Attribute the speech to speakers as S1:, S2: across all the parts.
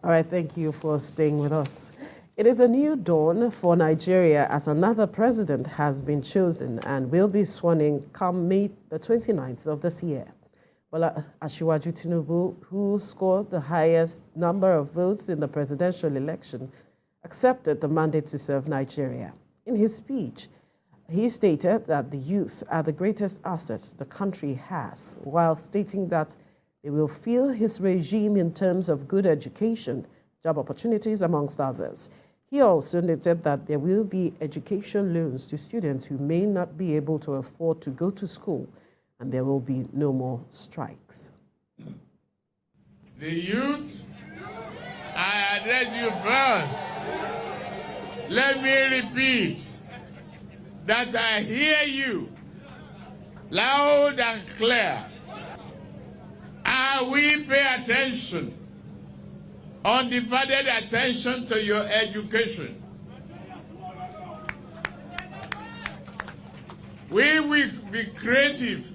S1: All right, thank you for staying with us. It is a new dawn for Nigeria as another president has been chosen and will be sworn in come May the 29th of this year. Well, Asiwaju Tinubu, who scored the highest number of votes in the presidential election, accepted the mandate to serve Nigeria. In his speech, he stated that the youth are the greatest asset the country has, while stating that they will feel his regime in terms of good education, job opportunities, amongst others. He also noted that there will be education loans to students who may not be able to afford to go to school, and there will be no more strikes.
S2: The youth, I address you first. Let me repeat that I hear you loud and clear. We pay attention, undivided attention to your education. We will be creative.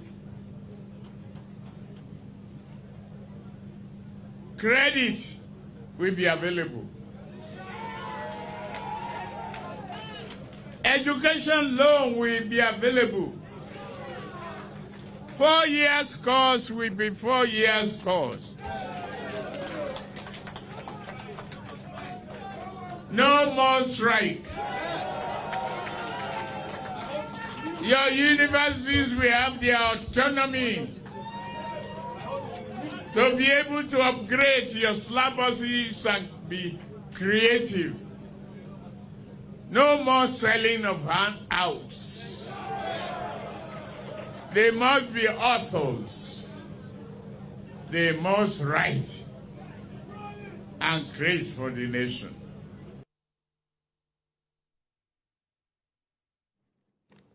S2: Credit will be available. Education loan will be available. 4 years course will be 4 years course. No more strike. Your universities will have their autonomy to be able to upgrade your syllabuses and be creative. No more selling of handouts. They must be authors. They must write and create for the nation.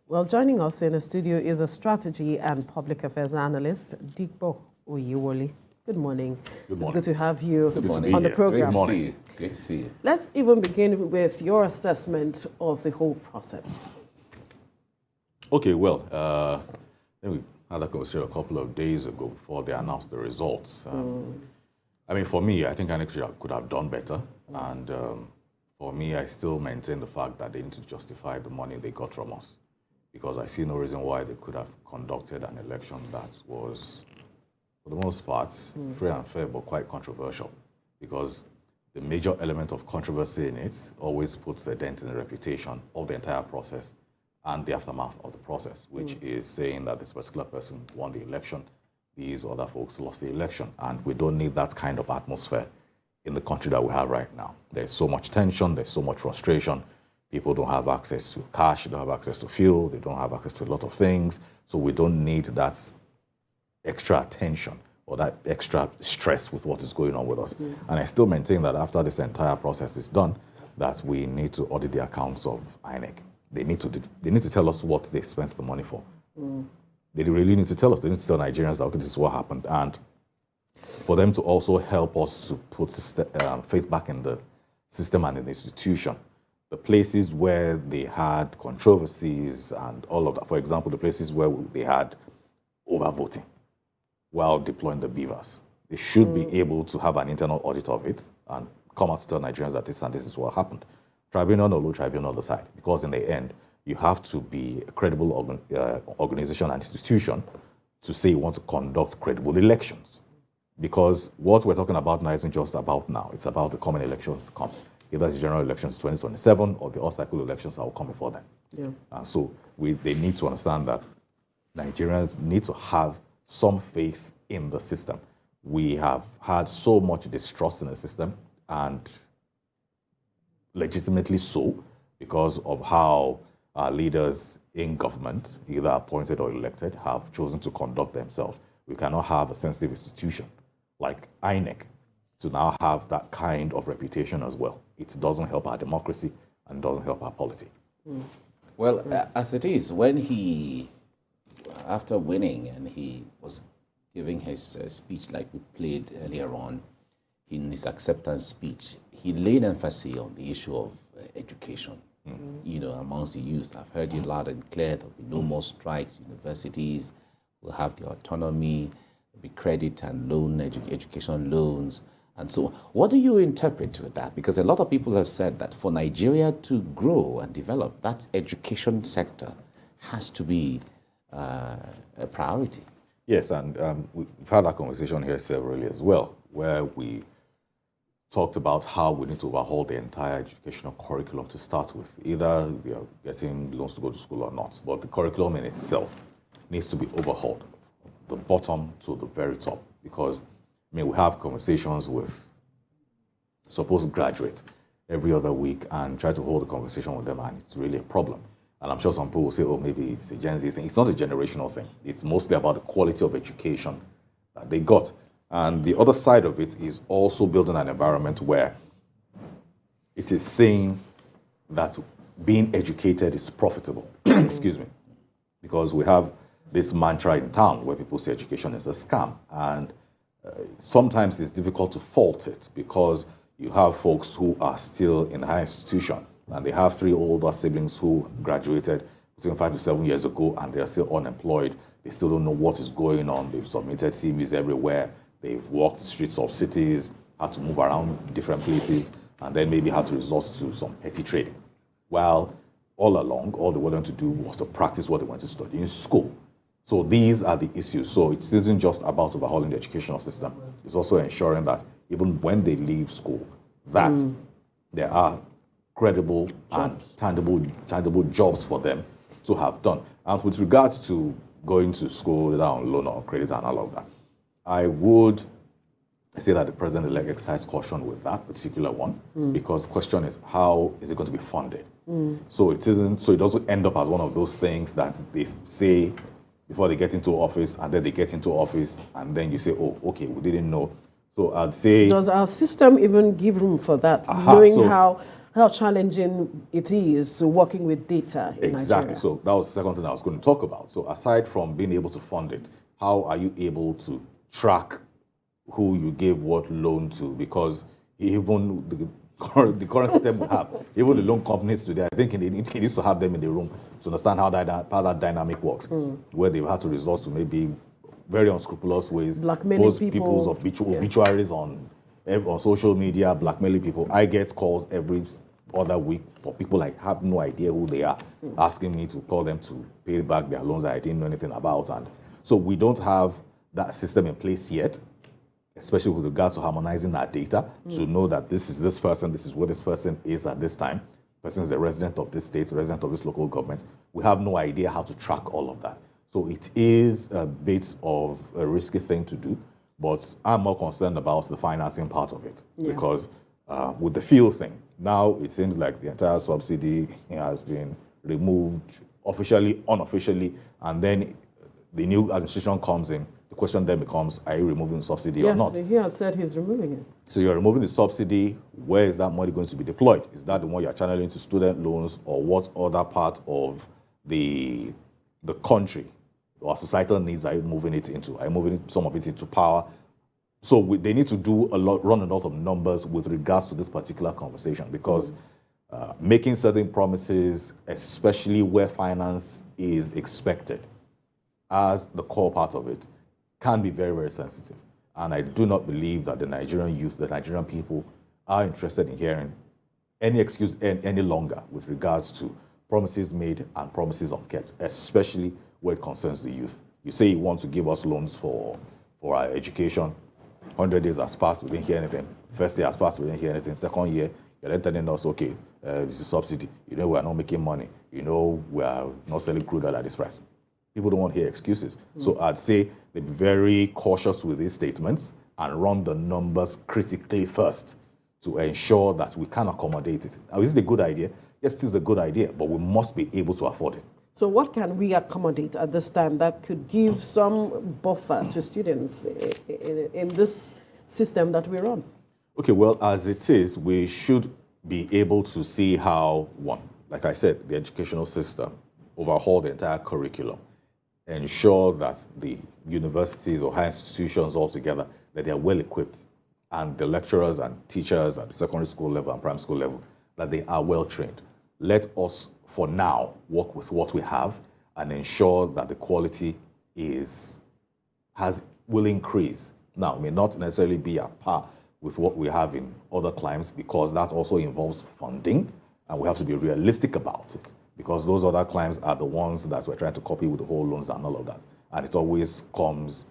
S1: Well, joining us in the studio is a strategy and public affairs analyst, Dikbo Oyewole. Good morning.
S3: Good morning.
S1: It's good to have you
S3: on
S1: the program.
S3: Great to see you. Great to see you.
S1: Let's even begin with your assessment of the whole process.
S3: Okay, well, we had a conversation a couple of days ago before they announced the results. I mean, for me, I think INEC could have done better. And for me, I still maintain the fact that they need to justify the money they got from us. Because I see no reason why they could have conducted an election that was, for the most part, free and fair, but quite controversial. Because the major element of controversy in it always puts a dent in the reputation of the entire process and the aftermath of the process, which is saying that this particular person won the election, these other folks lost the election. And we don't need that kind of atmosphere in the country that we have right now. There's so much tension, there's so much frustration. People don't have access to cash, they don't have access to fuel, they don't have access to a lot of things. So we don't need that extra attention or that extra stress with what is going on with us. And I still maintain that after this entire process is done, that we need to audit the accounts of INEC. They need to tell us what they spent the money for. They really need to tell us. They need to tell Nigerians that, okay, this is what happened. And for them to also help us to put faith back in the system and in the institution. The places where they had controversies and all of that. For example, the places where they had overvoting while deploying the beavers. They should be able to have an internal audit of it and come out to tell Nigerians that this and this is what happened. Tribunal or low tribunal on the side. Because in the end, you have to be a credible organization and institution to say you want to conduct credible elections. Because what we're talking about now isn't just about now. It's about the coming elections to come. Either it's general elections 2027 or the all-cycle elections that will come before them. Yeah. So they need to understand that Nigerians need to have some faith in the system. We have had so much distrust in the system, and legitimately so, because of how our leaders in government, either appointed or elected, have chosen to conduct themselves. We cannot have a sensitive institution like INEC to now have that kind of reputation as well. It doesn't help our democracy and doesn't help our polity.
S4: Well, as it is, when after winning and he was giving his speech like we played earlier on, in his acceptance speech, he laid emphasis on the issue of education, amongst the youth. I've heard you loud and clear, there'll be no more strikes, universities will have the autonomy, there'll be credit and loan, education loans, And so, what do you interpret with that? Because a lot of people have said that for Nigeria to grow and develop, that education sector has to be a priority.
S3: Yes, and we've had that conversation here severally as well, where we talked about how we need to overhaul the entire educational curriculum to start with. Either we are getting loans to go to school or not, but the curriculum in itself needs to be overhauled, the bottom to the very top. Because, I mean, we have conversations with supposed graduates every other week and try to hold a conversation with them, and it's really a problem. And I'm sure some people will say, oh, maybe it's a Gen Z thing. It's not a generational thing. It's mostly about the quality of education that they got. And the other side of it is also building an environment where it is saying that being educated is profitable. Excuse me. Because we have this mantra in town where people say education is a scam. And sometimes it's difficult to fault it because you have folks who are still in the higher institution and they have 3 older siblings who graduated between 5 to 7 years ago and they're still unemployed. They still don't know what is going on. They've submitted CVs everywhere. They've walked the streets of cities, had to move around different places, and then maybe had to resort to some petty trading. While all along, all they wanted to do was to practice what they wanted to study in school. So these are the issues. So it isn't just about overhauling the educational system. It's also ensuring that even when they leave school, that there are credible and tangible jobs for them to have done. And with regards to going to school without on loan or credit and all of that, I would say that the president-elect exercised caution with that particular one, because the question is, how is it going to be funded? So it doesn't end up as one of those things that they say before they get into office, and then they get into office, and then you say, oh, okay, we didn't know. So I'd say...
S1: Does our system even give room for that, knowing how challenging it is working with data in
S3: exactly.
S1: Nigeria?
S3: So that was the second thing I was going to talk about. So aside from being able to fund it, how are you able to track who you gave what loan to? Because even the current system we have, even the loan companies today, I think it needs to have them in the room to understand how that dynamic works, where they've had to resort to maybe very unscrupulous ways,
S1: blackmailing
S3: people's obituaries on social media, blackmailing people. I get calls every other week for people I have no idea who they are, asking me to call them to pay back their loans that I didn't know anything about. And so we don't have that system in place yet, especially with regards to harmonizing our data to know that this is this person, this is where this person is at this time. Person is a resident of this state, resident of this local government. We have no idea how to track all of that. So it is a bit of a risky thing to do, but I'm more concerned about the financing part of it, because with the fuel thing, now it seems like the entire subsidy has been removed officially, unofficially, and then the new administration comes in. The question then becomes, are you removing the subsidy or not?
S1: Yes, he has said he's removing it.
S3: So you're removing the subsidy. Where is that money going to be deployed? Is that the one you're channeling to student loans, or what other part of the country or societal needs are you moving it into? Are you moving some of it into power? So they need to run a lot of numbers with regards to this particular conversation, because making certain promises, especially where finance is expected as the core part of it, can be very, very sensitive. And I do not believe that the Nigerian youth, the Nigerian people, are interested in hearing any excuse any longer with regards to promises made and promises unkept, especially where it concerns the youth. You say you want to give us loans for our education. 100 days has passed, we didn't hear anything. First year has passed, we didn't hear anything. Second year, you're then telling us, okay, this is subsidy. You know, we are not making money. You know, we are not selling crude oil at this price. People don't want to hear excuses. So I'd say they be very cautious with these statements and run the numbers critically first to ensure that we can accommodate it. Now, is it a good idea? Yes, it is a good idea, but we must be able to afford it.
S1: So what can we accommodate at this time that could give some buffer to students in this system that we run?
S3: Okay, well, as it is, we should be able to see how, one, like I said, the educational system overhaul the entire curriculum, ensure that the universities or higher institutions altogether, that they are well equipped, and the lecturers and teachers at the secondary school level and primary school level, that they are well trained. Let us, for now, work with what we have and ensure that the quality will increase. Now, it may not necessarily be at par with what we have in other climes, because that also involves funding, and we have to be realistic about it, because those other climes are the ones that we're trying to copy with the whole loans and all of that. And it always comes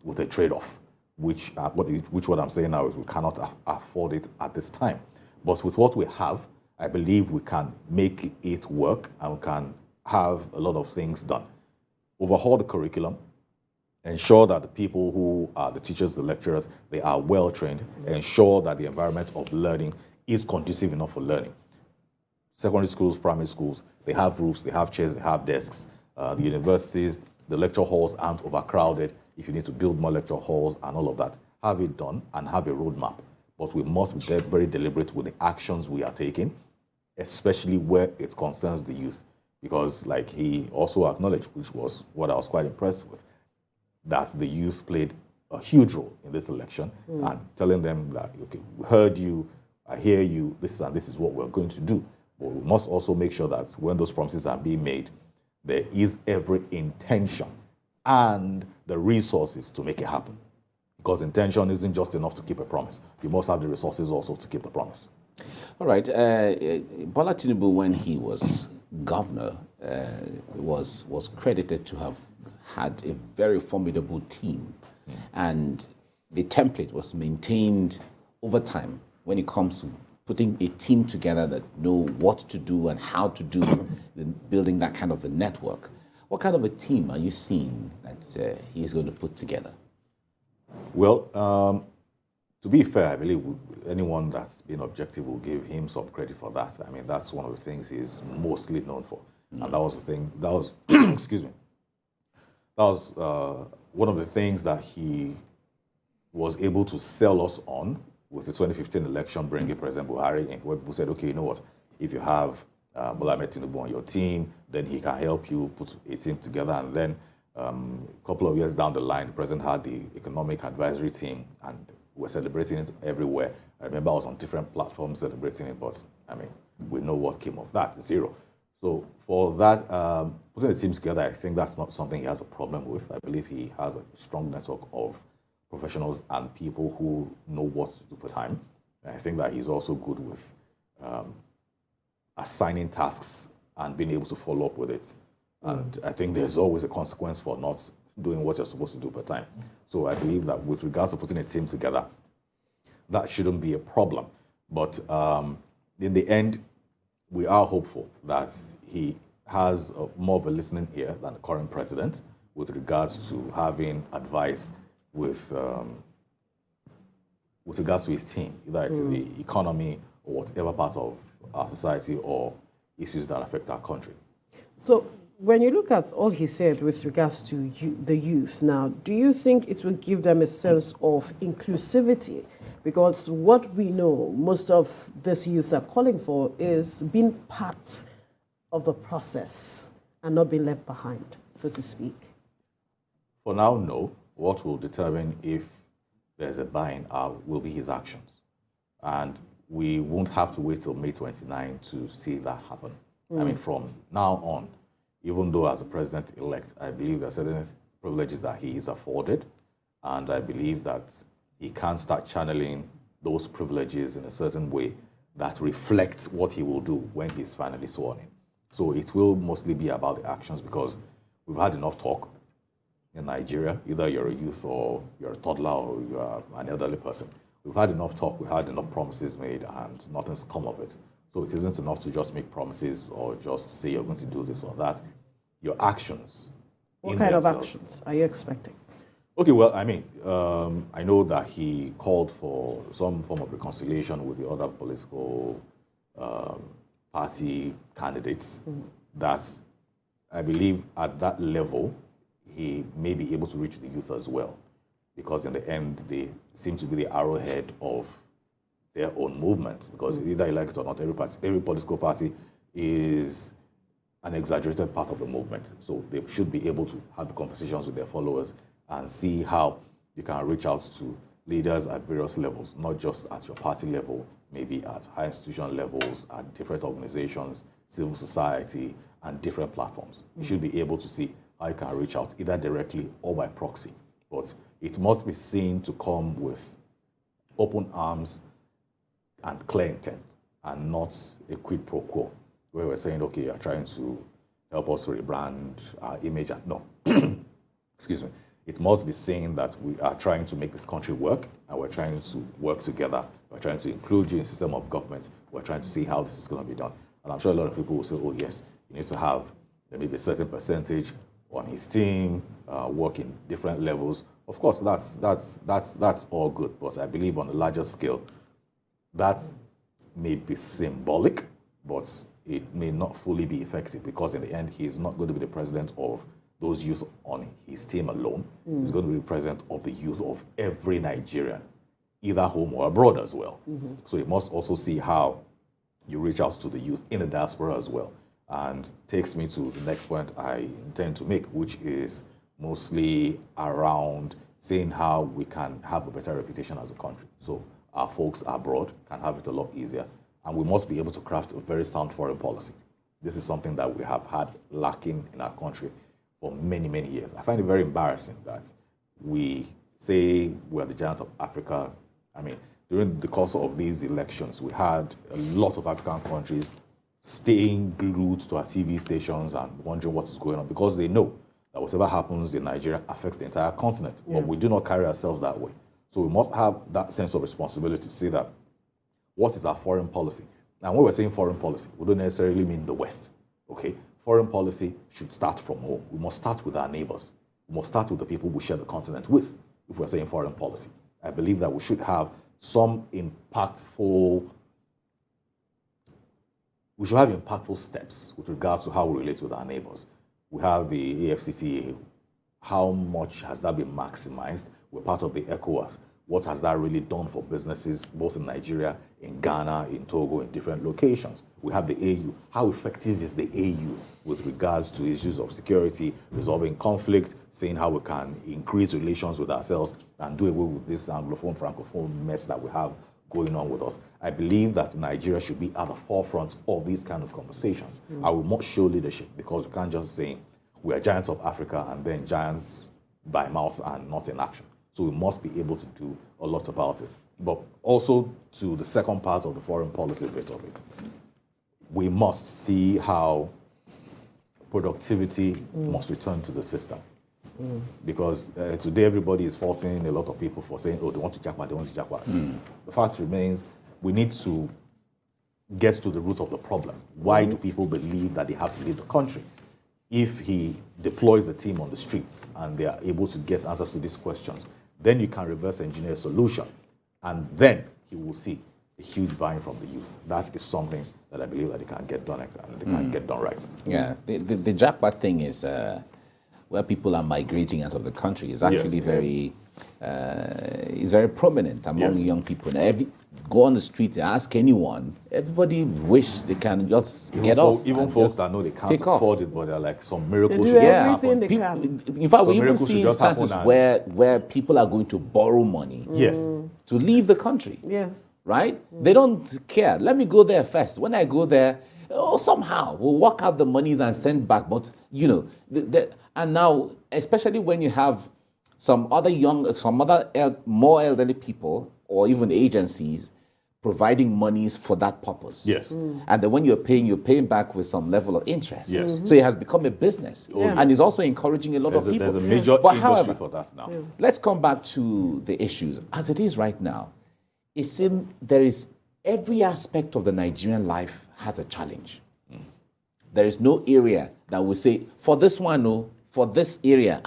S3: with a trade-off, which what I'm saying now is we cannot afford it at this time. But with what we have, I believe we can make it work, and we can have a lot of things done. Overhaul the curriculum, ensure that the people who are the teachers, the lecturers, they are well trained, ensure that the environment of learning is conducive enough for learning. Secondary schools, primary schools, they have roofs, they have chairs, they have desks. The universities, the lecture halls aren't overcrowded. If you need to build more lecture halls and all of that, have it done and have a roadmap. But we must be very deliberate with the actions we are taking, especially where it concerns the youth. Because like he also acknowledged, which was what I was quite impressed with, that the youth played a huge role in this election, and telling them that, okay, we heard you, I hear you, this is what we're going to do. But we must also make sure that when those promises are being made, there is every intention and the resources to make it happen. Because intention isn't just enough to keep a promise. You must have the resources also to keep the promise.
S4: All right. Bola Tinubu, when he was governor, was credited to have had a very formidable team. And the template was maintained over time when it comes to putting a team together that know what to do and how to do, building that kind of a network. What kind of a team are you seeing that he is going to put together?
S3: Well, to be fair, I believe anyone that's been objective will give him some credit for that. I mean, that's one of the things he's mostly known for. And that was the thing, that was, excuse me, that was one of the things that he was able to sell us on with the 2015 election, bringing President Buhari in, where people said, okay, you know what, if you have Bola Ahmed Tinubu on your team, then he can help you put a team together. And then a couple of years down the line, the president had the economic advisory team, and we're celebrating it everywhere. I remember I was on different platforms celebrating it, but I mean, we know what came of that, zero. So for that, putting the team together, I think that's not something he has a problem with. I believe he has a strong network of professionals and people who know what to do per time. And I think that he's also good with assigning tasks and being able to follow up with it. And I think there's always a consequence for not doing what you're supposed to do per time. So I believe that with regards to putting a team together, that shouldn't be a problem. But in the end, we are hopeful that he has more of a listening ear than the current president with regards to having advice with regards to his team, either it's in the economy or whatever part of our society or issues that affect our country.
S1: So when you look at all he said with regards to the youth now, do you think it will give them a sense of inclusivity? Because what we know most of this youth are calling for is being part of the process and not being left behind, so to speak.
S3: For now, no. What will determine if there's a buy-in will be his actions. And we won't have to wait till May 29 to see that happen. I mean, from now on, even though as a president-elect, I believe there are certain privileges that he is afforded, and I believe that he can start channeling those privileges in a certain way that reflects what he will do when he's finally sworn in. So it will mostly be about the actions, because we've had enough talk in Nigeria. Either you're a youth or you're a toddler or you're an elderly person. We've had enough talk, we've had enough promises made, and nothing's come of it. So it isn't enough to just make promises or just say you're going to do this or that. Your actions.
S1: What kind of actions are you expecting?
S3: Okay, well, I mean, I know that he called for some form of reconciliation with the other political party candidates. That's, I believe, at that level, he may be able to reach the youth as well, because in the end, they seem to be the arrowhead of their own movement, because either you like it or not, every political party is an exaggerated part of the movement. So they should be able to have conversations with their followers and see how you can reach out to leaders at various levels, not just at your party level, maybe at high institution levels, at different organizations, civil society, and different platforms. You should be able to see how you can reach out either directly or by proxy. But it must be seen to come with open arms and clear intent, and not a quid pro quo, where we're saying, okay, you're trying to help us rebrand our image. And no, excuse me. It must be seen that we are trying to make this country work, and we're trying to work together. We're trying to include you in the system of government. We're trying to see how this is going to be done. And I'm sure a lot of people will say, oh, yes, he needs to have maybe a certain percentage on his team, work in different levels. Of course, that's all good. But I believe on a larger scale, that may be symbolic, but it may not fully be effective, because in the end, he's not going to be the president of those youth on his team alone. He's going to be president of the youth of every Nigerian, either home or abroad as well. So you must also see how you reach out to the youth in the diaspora as well. And takes me to the next point I intend to make, which is mostly around seeing how we can have a better reputation as a country. So our folks abroad can have it a lot easier. And we must be able to craft a very sound foreign policy. This is something that we have had lacking in our country for many, many years. I find it very embarrassing that we say we're the giant of Africa. I mean, during the course of these elections, we had a lot of African countries staying glued to our TV stations and wondering what is going on, because they know that whatever happens in Nigeria affects the entire continent. Yeah. But we do not carry ourselves that way. So we must have that sense of responsibility to say that what is our foreign policy? And when we're saying foreign policy, we don't necessarily mean the West, okay? Foreign policy should start from home. We must start with our neighbors. We must start with the people we share the continent with, if we're saying foreign policy. I believe that we should have some impactful steps with regards to how we relate with our neighbors. We have the AFCTA. How much has that been maximized? We're part of the ECOWAS. What has that really done for businesses, both in Nigeria, in Ghana, in Togo, in different locations? We have the AU. How effective is the AU with regards to issues of security, resolving conflict, seeing how we can increase relations with ourselves and do away with this Anglophone, Francophone mess that we have going on with us? I believe that Nigeria should be at the forefront of these kind of conversations. I will not show leadership, because we can't just say we are giants of Africa and then giants by mouth and not in action. So we must be able to do a lot about it. But also, to the second part of the foreign policy bit of it, we must see how productivity must return to the system. Because today everybody is faulting a lot of people for saying, oh, they want to jackpot, they want to jackpot. The fact remains, we need to get to the root of the problem. Why do people believe that they have to leave the country? If he deploys a team on the streets and they are able to get answers to these questions, then you can reverse engineer a solution. And then he will see a huge buy-in from the youth. That is something that I believe that they can get done, and they can get done right.
S4: Yeah, the jackpot thing is where people are migrating out of the country is actually very prominent among young people. Now, go on the street and ask anyone, everybody wish they can just get off.
S3: Even folks that know they can't afford it, but they're like, some miracles
S1: do
S3: should
S1: everything they
S3: happen.
S1: can.
S4: In fact,
S3: So
S4: we even
S3: miracles
S4: see
S3: should just
S4: instances
S3: happen
S4: where people are going to borrow money
S3: Yes.
S4: to leave the country.
S1: Yes.
S4: Right? They don't care. Let me go there first. When I go there, somehow we'll work out the monies and send back. But, you know, and now, especially when you have some other more elderly people or even agencies providing monies for that purpose.
S3: Yes.
S4: And then when you're paying back with some level of interest.
S3: Yes.
S4: So it has become a business. And it's also encouraging a lot of people.
S3: There's a major
S4: But
S3: industry
S4: however,
S3: for that now.
S4: let's come back to the issues. As it is right now, it seems there is every aspect of the Nigerian life has a challenge. There is no area that will say, for this one, no, for this area,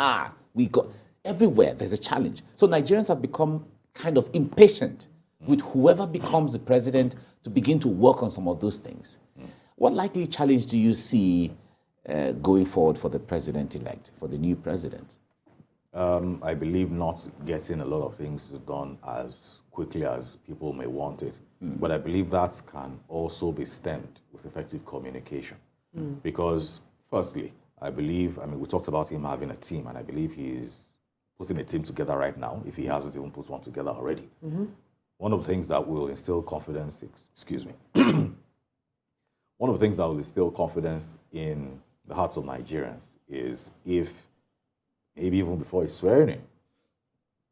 S4: we got, everywhere there's a challenge. So Nigerians have become kind of impatient with whoever becomes the president to begin to work on some of those things. What likely challenge do you see going forward for the president-elect, for the new president?
S3: I believe not getting a lot of things done as quickly as people may want it. But I believe that can also be stemmed with effective communication. Because, firstly, we talked about him having a team, and I believe he's putting a team together right now, if he hasn't even put one together already. One of the things that will instill confidence, one of the things that will instill confidence in the hearts of Nigerians is if, maybe even before he's swearing in,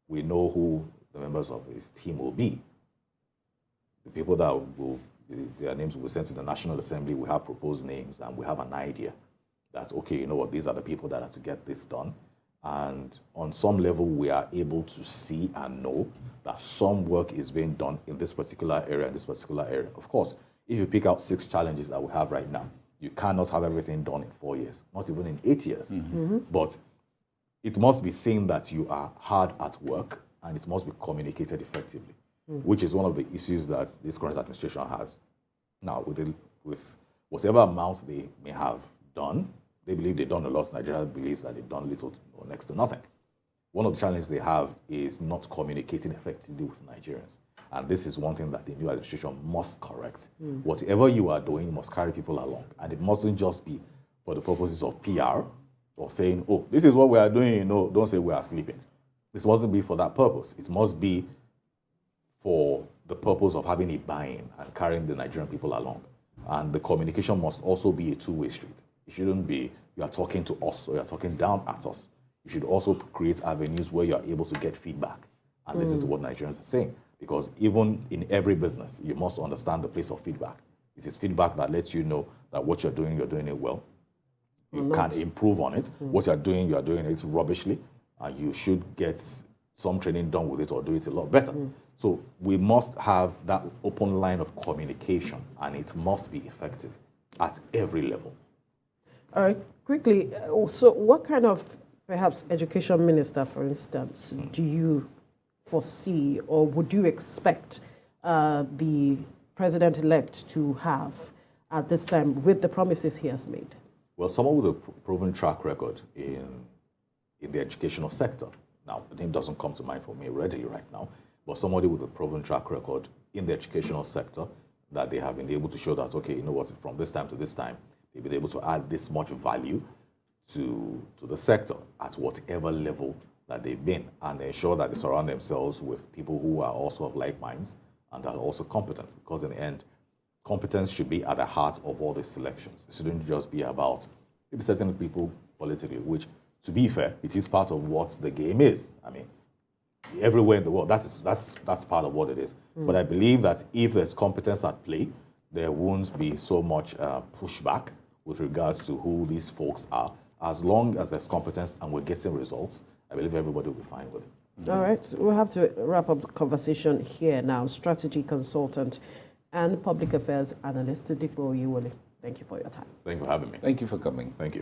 S3: we know who the members of his team will be. The people that will, their names will be sent to the National Assembly, we have proposed names, and we have an idea that, okay, you know what, these are the people that are to get this done. And on some level, we are able to see and know that some work is being done in this particular area, in this particular area. Of course, if you pick out 6 challenges that we have right now, you cannot have everything done in 4 years, not even in 8 years. But it must be seen that you are hard at work, and it must be communicated effectively, which is one of the issues that this current administration has. Now, with whatever amounts they may have done, they believe they've done a lot. Nigeria believes that they've done little or next to nothing. One of the challenges they have is not communicating effectively with Nigerians. And this is one thing that the new administration must correct. Whatever you are doing, you must carry people along. And it mustn't just be for the purposes of PR or saying, oh, this is what we are doing, you know, don't say we are sleeping. This mustn't be for that purpose. It must be for the purpose of having a buy-in and carrying the Nigerian people along. And the communication must also be a two-way street. It shouldn't be you are talking to us or you are talking down at us. You should also create avenues where you are able to get feedback and listen to what Nigerians are saying. Because even in every business, you must understand the place of feedback. It is feedback that lets you know that what you're doing it well. You can improve on it. What you're doing it rubbishly, and you should get some training done with it or do it a lot better. So we must have that open line of communication, and it must be effective at every level.
S1: All right, quickly, so what kind of, perhaps, education minister, for instance, do you foresee or would you expect the president-elect to have at this time with the promises he has made?
S3: Well, someone with a proven track record in the educational sector. Now, the name doesn't come to mind for me readily right now, but somebody with a proven track record in the educational sector that they have been able to show that, okay, you know what, from this time to this time, they've been able to add this much value to the sector at whatever level that they've been, and ensure that they surround themselves with people who are also of like minds and are also competent, because in the end, competence should be at the heart of all these selections. It shouldn't just be about maybe certain people politically, which, to be fair, it is part of what the game is. I mean, everywhere in the world, that's part of what it is. But I believe that if there's competence at play, there won't be so much pushback with regards to who these folks are. As long as there's competence and we're getting results, I believe everybody will be fine with it.
S1: All right, we'll have to wrap up the conversation here now. Strategy consultant and public affairs analyst, Tinubu. Thank you for your time.
S3: Thank you for having me.
S4: Thank you for coming.
S3: Thank you.